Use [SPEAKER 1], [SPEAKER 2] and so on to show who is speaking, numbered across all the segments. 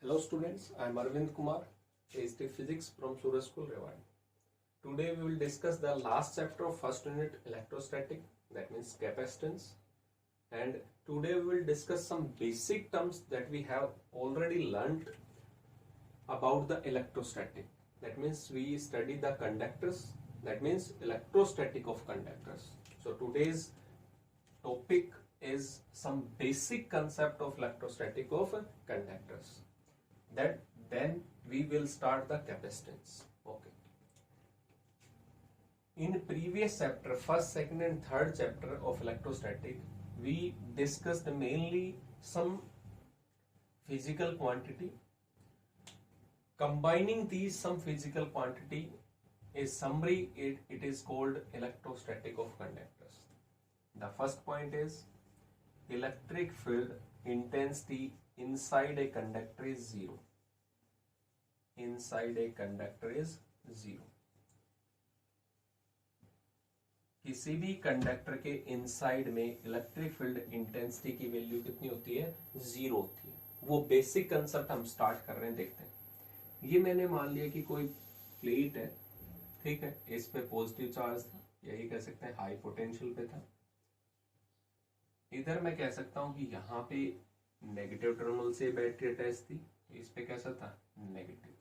[SPEAKER 1] Hello students, I am Arvind Kumar, PhD Physics from Surya School, Rewari. Today we will discuss the last chapter of first unit electrostatic, that means capacitance. And today we will discuss some basic terms that we have already learnt about the electrostatic. That means we study the conductors, that means electrostatic of conductors. So today's topic is some basic concept of electrostatic of conductors. Then we will start the capacitance. Okay. In previous chapter, first, second and third chapter of electrostatic, we discussed mainly some physical quantity. Combining these some physical quantity is summary, it is called electrostatic of conductors. The first point is electric field intensity inside a conductor is zero. Inside a conductor is zero. किसी भी conductor के inside में electric field intensity की value कितनी होती है? Zero होती है. वो बेसिक कंसेप्ट हम स्टार्ट कर रहे हैं, देखते हैं. ये मैंने मान लिया कि कोई प्लेट है, ठीक है, इस पे पॉजिटिव चार्ज था, यही कह सकते हैं हाई पोटेंशियल पे था. इधर मैं कह सकता हूं कि यहाँ पे नेगेटिव टर्मिनल से बैटरी अटैच थी, इस पे कैसा था? नेगेटिव.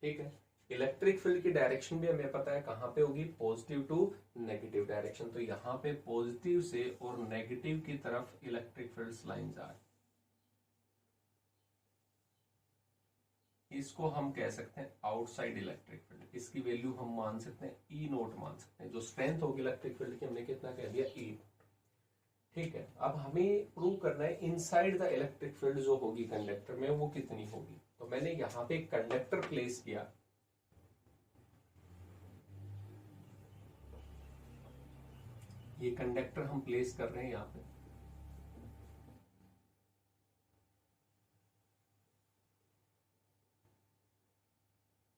[SPEAKER 1] ठीक है. इलेक्ट्रिक फील्ड की डायरेक्शन भी हमें पता है कहां पे होगी? Positive to negative direction. तो यहां पे पॉजिटिव से और नेगेटिव की तरफ इलेक्ट्रिक फील्ड्स लाइंस आ रही. इसको हम कह सकते हैं आउटसाइड इलेक्ट्रिक फील्ड. इसकी वैल्यू हम मान सकते हैं ई नोट मान सकते हैं. जो स्ट्रेंथ होगी इलेक्ट्रिक फील्ड की हमने कितना कह दिया? ई. ठीक है. अब हमें प्रूव करना है इनसाइड द इलेक्ट्रिक फील्ड जो होगी कंडक्टर में वो कितनी होगी. तो मैंने यहां पे एक कंडक्टर प्लेस किया. ये कंडक्टर हम प्लेस कर रहे हैं यहां पे.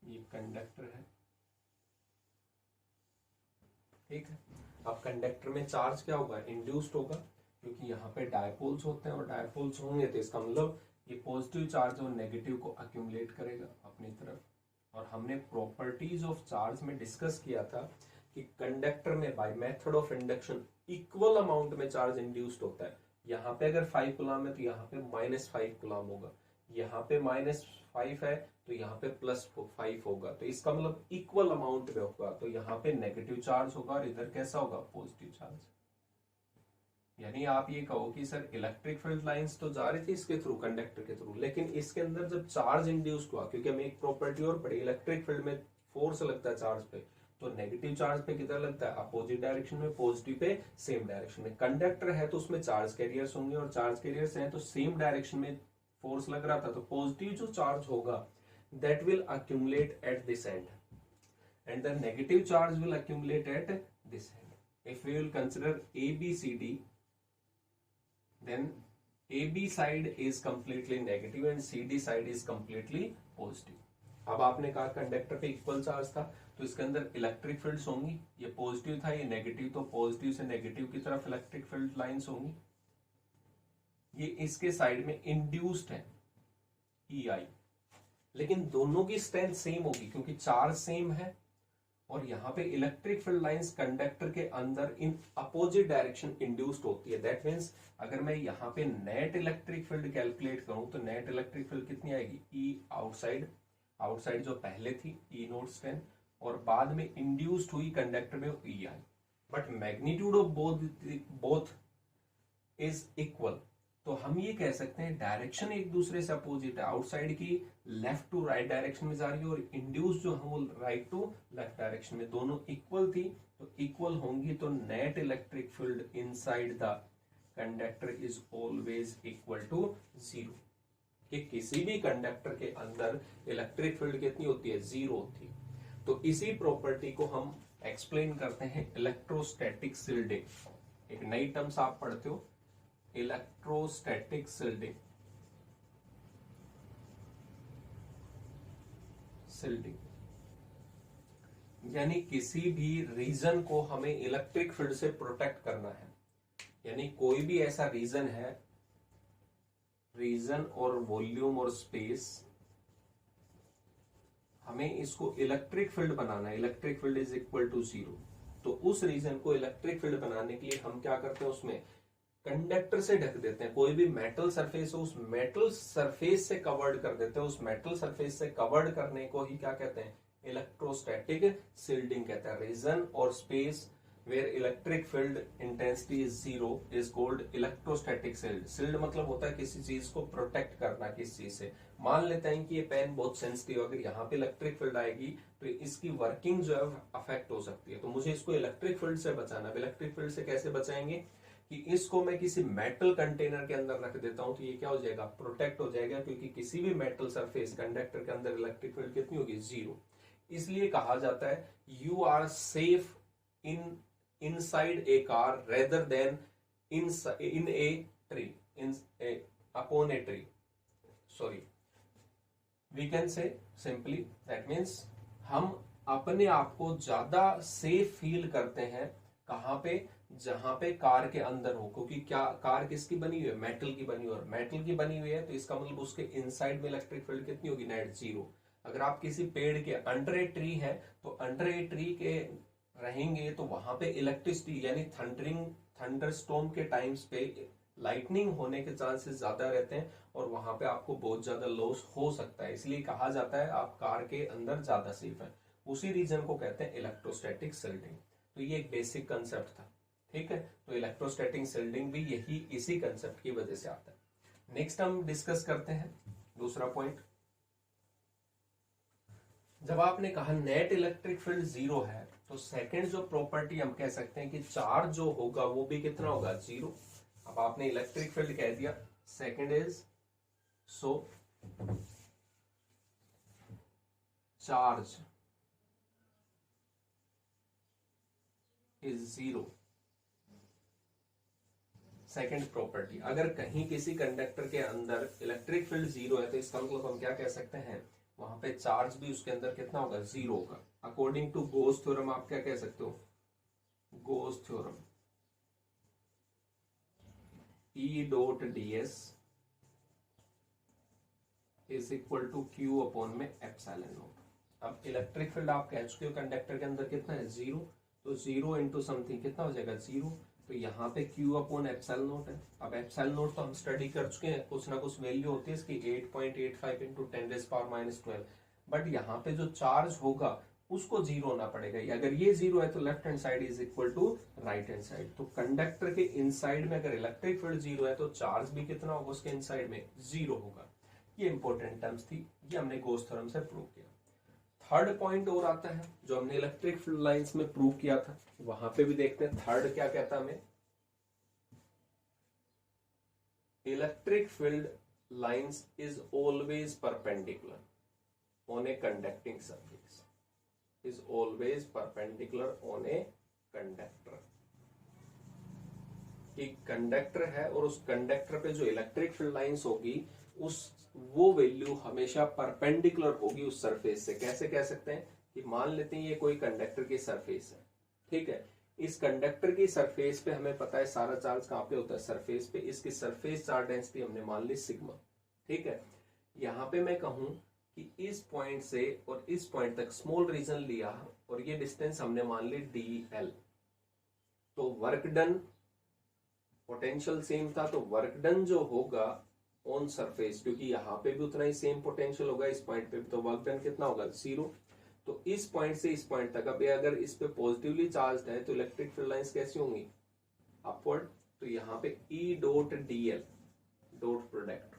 [SPEAKER 1] ये कंडक्टर है, ठीक है. अब कंडक्टर में चार्ज क्या होगा? इंड्यूस्ड होगा, क्योंकि यहाँ पे डायपोल्स होते हैं और डायपोल्स होंगे तो इसका मतलब ये पॉजिटिव चार्ज और नेगेटिव को अक्यूमुलेट करेगा अपनी तरफ. और हमने प्रॉपर्टीज ऑफ चार्ज में डिस्कस किया था कि कंडक्टर में by method of induction equal amount में चार्ज इंड्यूस्ड होता है. यहाँ पे अगर 5 कूलम है तो यहाँ पे -5 कूलम होगा. यहाँ पे -5 है तो यहाँ पे +5 होगा. तो इसका मतलब इक्वल अमाउंट में होगा. तो यहाँ पे नेगेटिव चार्ज होगा और इधर कैसा होगा? Positive charge. यानी आप ये कहो कि सर इलेक्ट्रिक फील्ड लाइंस तो जा रही थी इसके थ्रू, कंडक्टर के थ्रू, लेकिन इसके अंदर जब चार्ज इंड्यूस्ड हुआ, क्योंकि हमें एक प्रॉपर्टी और पड़ी, इलेक्ट्रिक फील्ड में फोर्स लगता है चार्ज पे, तो नेगेटिव चार्ज पे किधर लगता है? अपोजिट डायरेक्शन में. पॉजिटिव पे सेम डायरेक्शन में. कंडक्टर है तो उसमें चार्ज कैरियर्स होंगे और चार्ज कैरियर्स हैं तो सेम डायरेक्शन में फोर्स लग रहा था. तो पॉजिटिव जो चार्ज होगा that will accumulate at this end and the negative charge will accumulate at this end. If we will consider ABCD, then AB side is completely negative and CD side is completely positive. अब आपने कहा conductor पे equal charge था तो इसके अंदर electric fields होंगी. ये पॉजिटिव था, ये नेगेटिव, तो पॉजिटिव से नेगेटिव की तरफ इलेक्ट्रिक फील्ड लाइंस होंगी. ये इसके साइड में इंड्यूस्ड है EI, लेकिन दोनों की स्ट्रेंथ सेम होगी क्योंकि चार्ज सेम है. और यहाँ पे इलेक्ट्रिक फील्ड लाइंस कंडक्टर के अंदर इन अपोजिट डायरेक्शन इंड्यूस्ड होती है. दैट मींस अगर मैं यहाँ पे नेट इलेक्ट्रिक फील्ड कैलकुलेट करूं तो नेट इलेक्ट्रिक फील्ड कितनी आएगी? ई आउटसाइड. आउटसाइड जो पहले थी ई नोट स्ट्रेंथ और बाद में इंड्यूस्ड हुई कंडक्टर में E I. But magnitude of both is equal. तो हम ये कह सकते हैं डायरेक्शन एक दूसरे से अपोजिट है. आउटसाइड की लेफ्ट टू राइट डायरेक्शन में जा रही है और इंड्यूस जो है वो राइट टू लेफ्ट डायरेक्शन में. दोनों इक्वल थी तो इक्वल होंगी. तो net electric field inside the conductor is always equal to 0. कि किसी भी कंडक्टर के अंदर इलेक्ट्रिक फील्ड कितनी होती है? 0 होती है. तो इसी प्रॉपर्टी को हम एक्सप्लेन करते हैं इलेक्ट्रोस्टैटिक शिल्डिंग. एक नई टर्म्स आप पढ़ते हो, इलेक्ट्रोस्टैटिक शिल्डिंग. यानी किसी भी रीजन को हमें इलेक्ट्रिक फील्ड से प्रोटेक्ट करना है. यानी कोई भी ऐसा रीजन है रीजन और वॉल्यूम और स्पेस, हमें इसको इलेक्ट्रिक फील्ड बनाना है, electric field is equal to 0। तो उस रीजन को इलेक्ट्रिक फील्ड बनाने के लिए हम क्या करते हैं, उसमें कंडक्टर से ढक देते हैं। कोई भी मेटल सरफेस हो, उस मेटल सरफेस से कवर्ड कर देते हैं। उस मेटल सरफेस से कवर्ड करने को ही क्या कहते हैं, इलेक्ट्रोस्टैटिक शिल्डिंग कहते हैं। रीजन और space where electric field intensity is 0 is called electrostatic shield. Shield मतलब होता है किसी चीज को प्रोटेक्ट करना किस चीज से। मान लेते हैं कि ये पेन बहुत सेंसिटिव, अगर यहाँ पे इलेक्ट्रिक फील्ड आएगी तो इसकी वर्किंग जो है अफेक्ट हो सकती है। तो मुझे इसको इलेक्ट्रिक फील्ड से बचाना है। इलेक्ट्रिक फील्ड से कैसे बचाएंगे कि इसको मैं किसी मेटल कंटेनर के अंदर रख देता हूं तो ये क्या हो जाएगा, प्रोटेक्ट हो जाएगा, क्योंकि किसी भी मेटल सरफेस कंडक्टर के अंदर इलेक्ट्रिक फील्ड कितनी होगी, 0। इसलिए कहा जाता है you are safe in inside a car rather than in a tree, upon a tree. Sorry, we can say simply that means हम अपने आप को ज्यादा सेफ फील करते हैं कहां पे, जहां पे कार के अंदर हो। क्योंकि क्या कार किसकी बनी हुई है, मेटल की बनी हुई है। और मेटल की बनी हुई है तो इसका मतलब उसके इनसाइड में इलेक्ट्रिक फील्ड कितनी होगी, नेट 0। अगर आप किसी पेड़ के अंडर ए ट्री है तो अंडर ए ट्री के रहेंगे तो वहां पे इलेक्ट्रिसिटी यानी थंडरस्टॉर्म के टाइम्स पे लाइटनिंग होने के चांसेस ज्यादा रहते हैं और वहां पे आपको बहुत ज्यादा लॉस हो सकता है। इसलिए कहा जाता है आप कार के अंदर ज्यादा सेफ है। उसी रीजन को कहते हैं इलेक्ट्रोस्टैटिक शिल्डिंग। तो ये एक बेसिक कंसेप्ट था, ठीक है। तो इलेक्ट्रोस्टैटिक शिल्डिंग भी यही इसी कंसेप्ट की वजह से आता है। नेक्स्ट हम डिस्कस करते हैं दूसरा पॉइंट। जब आपने कहा नेट इलेक्ट्रिक फील्ड 0 है तो सेकंड जो प्रॉपर्टी हम कह सकते हैं कि चार्ज जो होगा वो भी कितना होगा, 0। अब आपने इलेक्ट्रिक फील्ड कह दिया, second is so charge is 0। Second property, अगर कहीं किसी कंडक्टर के अंदर इलेक्ट्रिक फील्ड 0 है तो इसका मतलब हम क्या कह सकते हैं, वहां पे चार्ज भी उसके अंदर कितना होगा, 0 होगा। अकॉर्डिंग टू गोस थ्योरम आप क्या कह सकते हो, Gauss theorem E dot ds is equal to Q upon में एप्सिलॉन नॉट। अब इलेक्ट्रिक फील्ड आप कह चुके हो कंडक्टर के अंदर कितना है, 0। तो 0 इंटू समथिंग कितना हो जाएगा, 0। तो यहाँ पे Q अपॉन एप्सिलॉन नॉट है। अब एप्सिलॉन नॉट तो हम स्टडी कर चुके हैं, कुछ ना कुछ वैल्यू होती है इसकी 8.85 इंटू 10⁻⁻12। बट यहाँ पे जो चार्ज होगा उसको 0 होना पड़ेगा। अगर ये 0 है तो left hand side is equal to right hand side. तो कंडक्टर के इनसाइड में अगर इलेक्ट्रिक फील्ड 0 है तो चार्ज भी कितना होगा उसके इनसाइड में, 0 होगा। ये इंपॉर्टेंट टर्म्स थी, ये हमने गोस थ्योरम से प्रूव किया। थर्ड पॉइंट और आता है जो हमने इलेक्ट्रिक फील्ड लाइंस में प्रूव किया था, वहां पे भी देखते हैं थर्ड क्या कहता है हमें। Electric field lines is always perpendicular on a conducting surface, is always perpendicular on a conductor. कि कंडक्टर है और उस कंडक्टर पे जो इलेक्ट्रिक फील्ड लाइंस होगी उस वो वैल्यू हमेशा परपेंडिकुलर होगी उस सरफेस से। कैसे कह सकते हैं कि मान लेते हैं ये कोई कंडक्टर की सरफेस है, ठीक है। इस कंडक्टर की सरफेस पे हमें पता है सारा चार्ज कहां पे होता है, सरफेस पे। इसकी सरफेस चार्ज डेंसिटी हमने मान ली सिग्मा, ठीक है। यहां पे मैं कहूं कि इस पॉइंट से और इस पॉइंट तक स्मॉल रीजन लिया और ये डिस्टेंस हमने मान ली dl। तो वर्क डन, पोटेंशियल सेम था, तो वर्क डन जो होगा ऑन सरफेस, क्योंकि यहाँ पे भी उतना ही सेम पोटेंशियल होगा, इस पॉइंट पे भी, तो वर्क डन कितना होगा, 0। तो इस पॉइंट से इस पॉइंट तक, अब अगर इस पे पॉजिटिवली चार्ज है तो इलेक्ट्रिक फील्ड लाइंस कैसी होंगी, अपवर्ड। तो यहाँ पे E dot dl dot product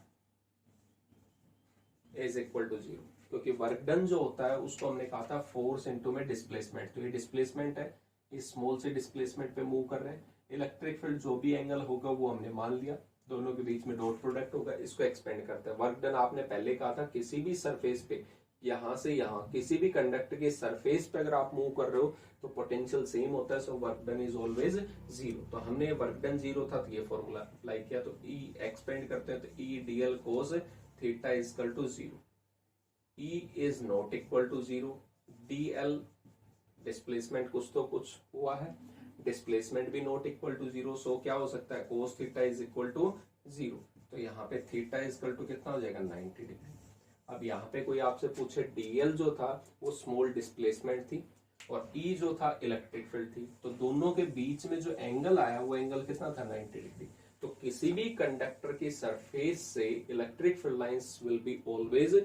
[SPEAKER 1] is equal to 0, क्योंकि वर्क डन जो होता है उसको हमने कहा था फोर्स इनटू में डिस्प्लेसमेंट। तो ये डिस्प्लेसमेंट है, इस स्मॉल से डिस्प्लेसमेंट पे मूव कर रहे हैं। इलेक्ट्रिक फील्ड जो भी एंगल होगा वो हमने मान लिया, दोनों के बीच में डॉट प्रोडक्ट होगा। इसको एक्सपेंड करते हैं। वर्क डन आपने पहले कहा था किसी भी सरफेस पे, यहां से यहां किसी भी कंडक्टर के सरफेस पे अगर आप मूव कर रहे हो तो पोटेंशियल सेम होता है, so work done is always 0। तो हमने वर्क डन 0 था तो ये फॉर्मूला अप्लाई किया। तो E एक्सपेंड करते हैं तो E dl cos theta is equal to 0। E is not equal to 0, dl displacement कुछ तो कुछ हुआ है, डिस्प्लेसमेंट भी नॉट इक्वल टू 0, सो क्या हो सकता है, cos theta is equal to 0। तो यहाँ पे थीटा इजकल टू कितना हो जाएगा 90 डिग्री। अब यहाँ पे कोई आपसे पूछे डीएल जो था वो स्मॉल डिस्प्लेसमेंट थी और ई जो था इलेक्ट्रिक फील्ड थी, तो दोनों के बीच में जो एंगल आया वो एंगल कितना था 90 डिग्री। तो किसी भी कंडक्टर की सरफेस से electric field lines will be always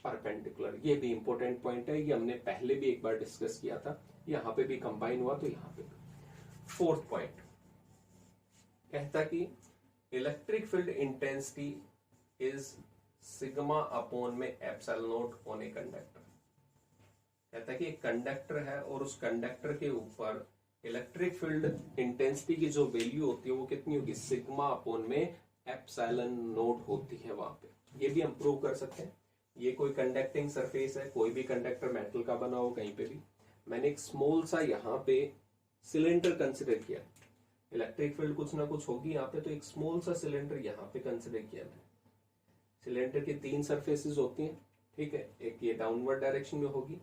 [SPEAKER 1] perpendicular. ये भी इंपॉर्टेंट पॉइंट है, ये हमने पहले भी एक बार डिस्कस किया था, यहाँ पे भी कंबाइन हुआ तो यहाँ पे भी। फोर्थ पॉइंट कहता कि electric field intensity is sigma upon में epsilon not on a conductor. कहता है कि एक कंडक्टर है और उस कंडक्टर के ऊपर इलेक्ट्रिक फील्ड इंटेंसिटी की जो वैल्यू होती है वो कितनी होगी, सिग्मा अपॉन में एप्सिलॉन नॉट होती है वहां पे। ये भी हम प्रूव कर सकते हैं। ये कोई कंडक्टिंग सरफेस है, कोई भी कंडक्टर मेटल का बना हो कहीं पे भी, मैंने एक स्मॉल सा यहाँ पे सिलेंडर कंसिडर किया, इलेक्ट्रिक फील्ड कुछ ना कुछ होगी यहाँ पे, तो एक स्मॉल सा सिलेंडर यहाँ पे कंसिडर किया मैंने। सिलेंडर की 3 सरफेसेस होती हैं, ठीक है, एक ये डाउनवर्ड डायरेक्शन में होगी,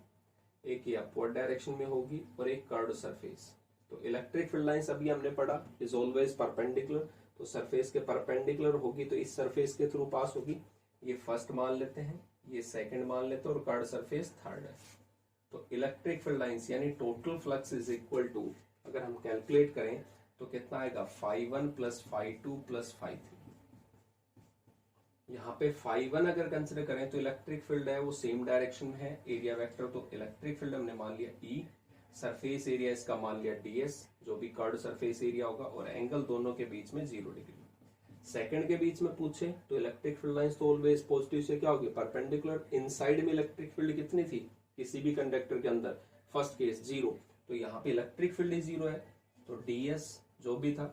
[SPEAKER 1] एक ये अपवर्ड डायरेक्शन में होगी और एक कर्व्ड सरफेस। तो इलेक्ट्रिक फील्ड लाइंस अभी हमने पढ़ा इज ऑलवेज परपेंडिकुलर, तो सरफेस के परपेंडिकुलर होगी तो इस सरफेस के थ्रू पास होगी। ये फर्स्ट मान लेते हैं, ये सेकंड मान लेते हैं और कर्व्ड सरफेस थर्ड है। तो इलेक्ट्रिक फील्ड लाइंस यानी total flux is equal to, अगर हम कैलकुलेट करें तो कितना आएगा, φ1 प्लस φ2 प्लस φ3। यहाँ पे φ1 अगर कंसिडर करें तो इलेक्ट्रिक फील्ड है वो सेम डायरेक्शन में है, एरिया वेक्टर तो इलेक्ट्रिक फील्ड हमने मान लिया E, सरफेस एरिया इसका मान लिया ds, जो भी कर्व्ड सरफेस एरिया होगा, और एंगल दोनों के बीच में 0 डिग्री। सेकंड के बीच में पूछे तो इलेक्ट्रिक फील्ड लाइंस तो ऑलवेज पॉजिटिव से क्या होगी, परपेंडिकुलर। इनसाइड में इलेक्ट्रिक फील्ड कितनी थी किसी भी कंडक्टर के अंदर, फर्स्ट केस 0, तो यहाँ पे इलेक्ट्रिक फील्ड 0 है, तो ds जो भी था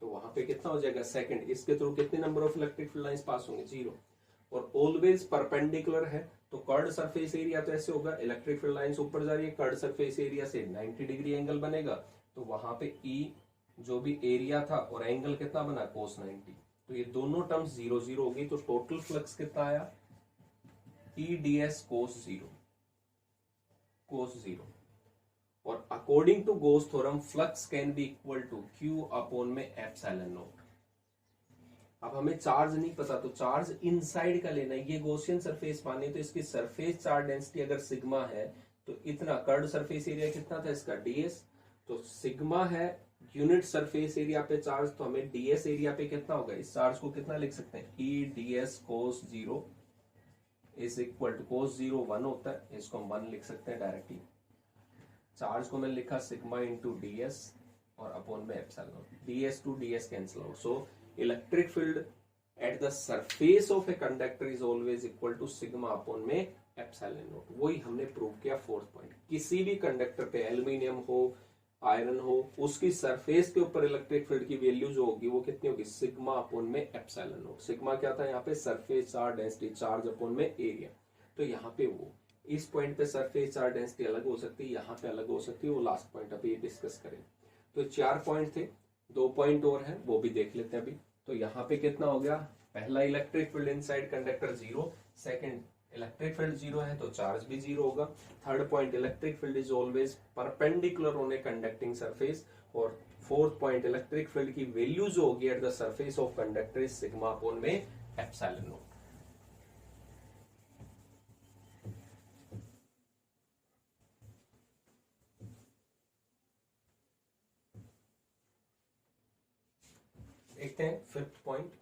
[SPEAKER 1] तो वहां पे कितना हो जाएगा सेकंड, इसके थ्रू कितने number of electric field lines पास होंगे 0, और ऑलवेज परपेंडिकुलर है तो कर्व्ड सरफेस एरिया तो ऐसे होगा, इलेक्ट्रिक फील्ड लाइंस ऊपर जा रही है, कर्व्ड सरफेस एरिया से 90 डिग्री एंगल बनेगा, तो वहां पे E जो भी एरिया था और एंगल कितना बना cos 90, तो ये दोनों टर्म्स 0 0 हो गई, तो टोटल फ्लक्स कितना आया E ds cos 0। और according to Gauss theorem flux can be equal to Q upon में एप्सिलॉन नॉट। अब हमें चार्ज नहीं पता तो चार्ज इनसाइड का लेना है, ये गॉसियन सरफेस मानी तो इसकी सरफेस चार्ज डेंसिटी अगर सिग्मा है तो इतना कर्व्ड सरफेस एरिया कितना था इसका ds, तो सिग्मा है यूनिट सरफेस एरिया पे चार्ज, तो हमें ds एरिया पे कितना होगा, इस चार्ज को कितना लिख सकते हैं, E ds cos 0 is equal to cos 0 1 होता है, इसको हम 1 लिख सकते हैं डायरेक्टली। चार्ज को मैंने लिखा सिग्मा इंटू ds और अपॉन में epsilon, ds to ds cancel out, so electric field at the surface of a conductor is always equal to sigma upon में एप्सिलॉन नॉट। वही हमने प्रूव किया फोर्थ पॉइंट। किसी भी कंडक्टर पे aluminium हो आयरन हो उसकी सरफेस के ऊपर इलेक्ट्रिक फील्ड की वैल्यू जो होगी वो कितनी होगी, सिग्मा अपॉन में एप्सिलॉन नॉट। सिग्मा क्या था यहाँ पे, surface charge density, charge upon में एरिया, तो यहाँ पे वो इस पॉइंट पे सरफेस चार्ज डेंसिटी अलग हो सकती है, यहाँ पे अलग हो सकती है, वो लास्ट पॉइंट अभी डिस्कस करें। तो 4 पॉइंट थे, 2 पॉइंट और हैं वो भी देख लेते हैं अभी। तो यहाँ पे कितना हो गया, पहला electric field inside conductor 0, second electric field 0 है तो चार्ज भी 0 होगा, third point electric field is always perpendicular on a conducting surface, और फोर्थ पॉइंट इलेक्ट्रिक फील्ड की वैल्यू जो होगी eight the surface of conductor is sigma upon में epsilon not. देखते हैं fifth point,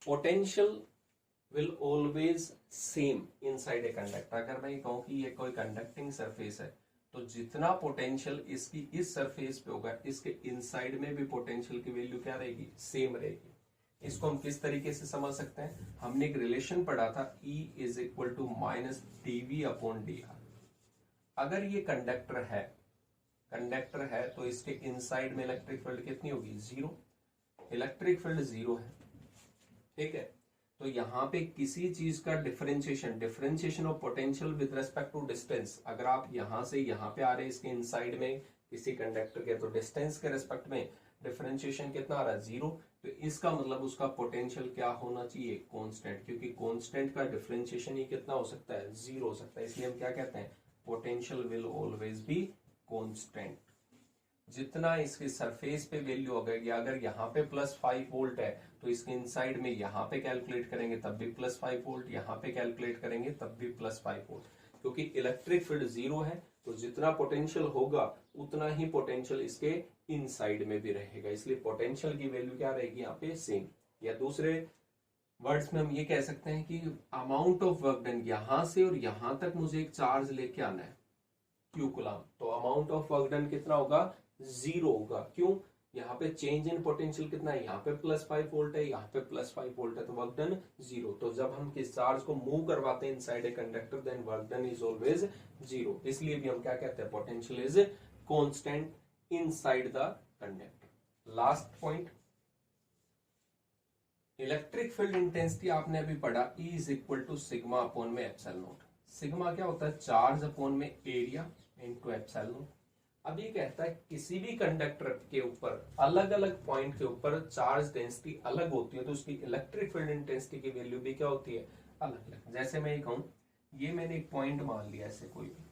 [SPEAKER 1] potential will always same inside a conductor. अगर मैं ये कहूं कि ये कोई कंडक्टिंग सरफेस है तो जितना पोटेंशियल इसकी इस सरफेस पे होगा इसके इनसाइड में भी पोटेंशियल की वैल्यू क्या रहेगी, सेम रहेगी। इसको हम किस तरीके से समझ सकते हैं, हमने एक रिलेशन पढ़ा था E is equal to minus dv upon dr। अगर ये कंडक्टर है तो इसके इनसाइड में इलेक्ट्रिक फील्ड कितनी होगी, 0, इलेक्ट्रिक फील्ड 0 है, ठीक है। तो यहाँ पे किसी चीज का differentiation of potential with respect to distance, अगर आप यहाँ से यहाँ पे आ रहे हैं इसके इनसाइड में किसी कंडक्टर के, तो डिस्टेंस के रेस्पेक्ट में डिफरेंशिएशन कितना आ रहा है, 0, तो इसका मतलब उसका पोटेंशियल क्या होना चाहिए, कांस्टेंट, क्योंकि कांस्टेंट का डिफरेंशिएशन ही कितना हो सकता है, 0 हो सकता है, इसलिए हम क्या कहते हैं, potential will always be constant. जितना इसके सरफेस पे वैल्यू हो गई, अगर यहाँ पे +5 वोल्ट है तो इसके इनसाइड में यहाँ पे कैलकुलेट करेंगे तब भी +5 वोल्ट, यहाँ पे कैलकुलेट करेंगे तब भी +5 वोल्ट, क्योंकि इलेक्ट्रिक फील्ड 0 है तो जितना पोटेंशियल होगा उतना ही पोटेंशियल इसके इनसाइड में भी रहेगा, इसलिए पोटेंशियल की वैल्यू क्या रहेगी यहाँ पे सेम। या दूसरे वर्ड्स में हम ये कह सकते हैं कि अमाउंट ऑफ वर्क डन, यहां से और यहां तक मुझे एक चार्ज लेके आना है क्यू कूलम, तो अमाउंट ऑफ वर्क डन कितना होगा, 0 होगा। क्यों, यहाँ पे चेंज इन पोटेंशियल कितना है, यहाँ पे +5 वोल्ट है, यहाँ पे +5 वोल्ट है, तो वर्क डन 0। तो जब हम किस चार्ज को मूव करवाते हैं inside a conductor then work done is always 0, इसलिए भी हम क्या कहते हैं, potential is constant inside the conductor. Last point, electric field intensity आपने अभी पढ़ा, E is equal to sigma upon में एप्सिलॉन नॉट। सिग्मा क्या होता है, चार्ज अपॉन में एरिया इनटू एप्सिलॉन नॉट। अब ये कहता है किसी भी कंडक्टर के ऊपर अलग अलग पॉइंट के ऊपर चार्ज डेंसिटी अलग होती है तो उसकी इलेक्ट्रिक फील्ड इंटेंसिटी की वैल्यू भी क्या होती है, अलग अलग। जैसे मैं ये कहूं, ये मैंने एक पॉइंट मान लिया, ऐसे कोई भी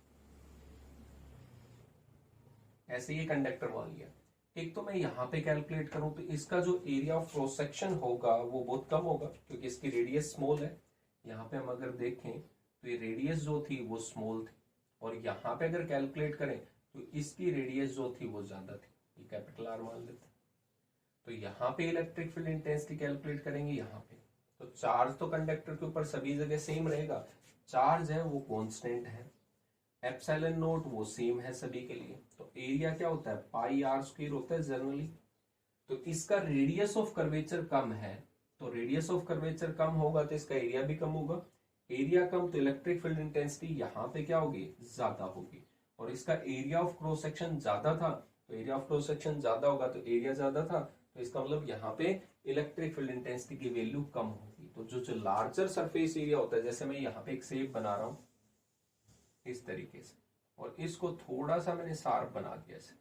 [SPEAKER 1] ऐसे ये कंडक्टर मान लिया, एक तो मैं यहाँ पे कैलकुलेट करूं तो इसका जो एरिया ऑफ क्रॉस सेक्शन होगा वो बहुत कम होगा क्योंकि इसकी रेडियस स्मॉल है। यहाँ पे हम अगर देखें तो ये रेडियस जो थी वो स्मॉल थी, और यहाँ पे अगर कैलकुलेट करें तो इसकी रेडियस जो थी वो ज्यादा थी, ये कैपिटल आर मान लेते हैं। तो यहाँ पे इलेक्ट्रिक फील्ड इंटेंसिटी कैलकुलेट करेंगे, यहाँ पे तो चार्ज तो कंडक्टर के ऊपर सभी जगह सेम रहेगा, चार्ज है वो कॉन्स्टेंट है, एप्सिलॉन नोट वो सेम है सभी के लिए, तो एरिया क्या होता है, πr² होता है जनरली। तो इसका रेडियस ऑफ कर्वेचर कम है, तो रेडियस ऑफ कर्वेचर कम होगा तो इसका एरिया भी कम होगा, एरिया कम तो इलेक्ट्रिक फील्ड इंटेंसिटी यहाँ पे क्या होगी, ज्यादा होगी। और इसका एरिया ऑफ क्रॉस सेक्शन ज्यादा था तो एरिया ऑफ क्रॉस सेक्शन ज्यादा होगा तो एरिया ज्यादा था, तो इसका मतलब यहाँ पे इलेक्ट्रिक फील्ड इंटेंसिटी की वैल्यू कम होगी। तो जो लार्जर सरफेस एरिया होता है, जैसे मैं यहाँ पे एक शेप बना रहा हूं इस तरीके से, और इसको थोड़ा सा मैंने शार्प बना दिया ऐसे,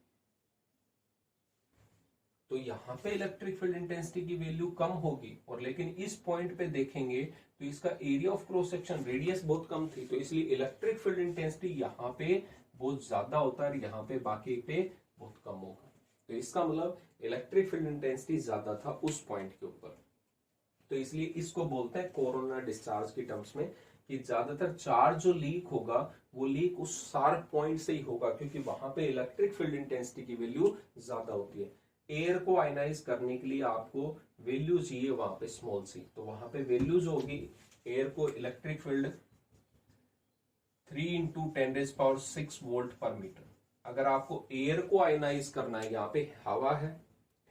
[SPEAKER 1] तो यहाँ पे इलेक्ट्रिक फील्ड इंटेंसिटी की वैल्यू कम होगी, और लेकिन इस पॉइंट पे देखेंगे तो इसका area of cross section radius बहुत कम थी, तो इसलिए इलेक्ट्रिक फील्ड इंटेंसिटी यहाँ पे बहुत ज्यादा होता है और यहाँ पे बाकी पे बहुत कम होगा। तो इसका मतलब इलेक्ट्रिक फील्ड इंटेंसिटी ज्यादा था उस पॉइंट के ऊपर, तो इसलिए इसको बोलते हैं कोरोना डिस्चार्ज की टर्म्स में कि ज्यादातर चार्ज जो लीक होगा वो लीक उस शार्प पॉइंट से ही होगा क्योंकि वहां पे इलेक्ट्रिक फील्ड इंटेंसिटी की वैल्यू ज्यादा होती है। एयर को आयनाइज करने के लिए आपको वैल्यू चाहिए वहां पे स्मॉल सी, तो वहां पे वैल्यू जो होगी एयर को इलेक्ट्रिक फील्ड 3 × 10⁶ वोल्ट पर मीटर। अगर आपको एयर को आयनाइज करना है, यहाँ पे हवा है,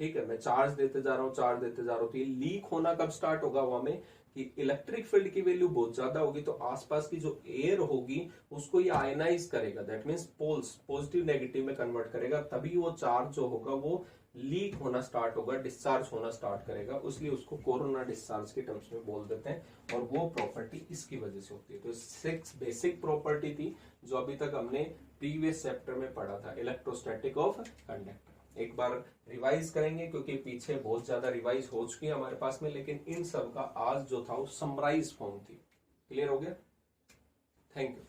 [SPEAKER 1] ठीक है, मैं चार्ज देते जा रहा हूँ चार्ज देते जा रहा हूँ, तो ये लीक होना कब स्टार्ट होगा वहां में कि इलेक्ट्रिक फील्ड की वैल्यू बहुत ज्यादा होगी, तो आसपास की जो एयर होगी उसको ये आयनाइज करेगा, that means poles positive negative में कन्वर्ट करेगा, तभी वो चार्ज जो होगा वो लीक होना स्टार्ट होगा, डिस्चार्ज होना स्टार्ट करेगा, इसलिए उसको कोरोना डिस्चार्ज के टर्म्स में बोल देते हैं, और वो प्रॉपर्टी इसकी वजह से होती है। तो 6 बेसिक प्रॉपर्टी थी जो अभी तक हमने प्रीवियस चैप्टर में पढ़ा था, इलेक्ट्रोस्टैटिक ऑफ कंडक्टर। एक बार रिवाइज करेंगे क्योंकि पीछे बहुत ज्यादा रिवाइज हो चुकी है हमारे पास में, लेकिन इन सब का आज जो था वो समराइज फॉर्म थी। क्लियर हो गया? Thank you.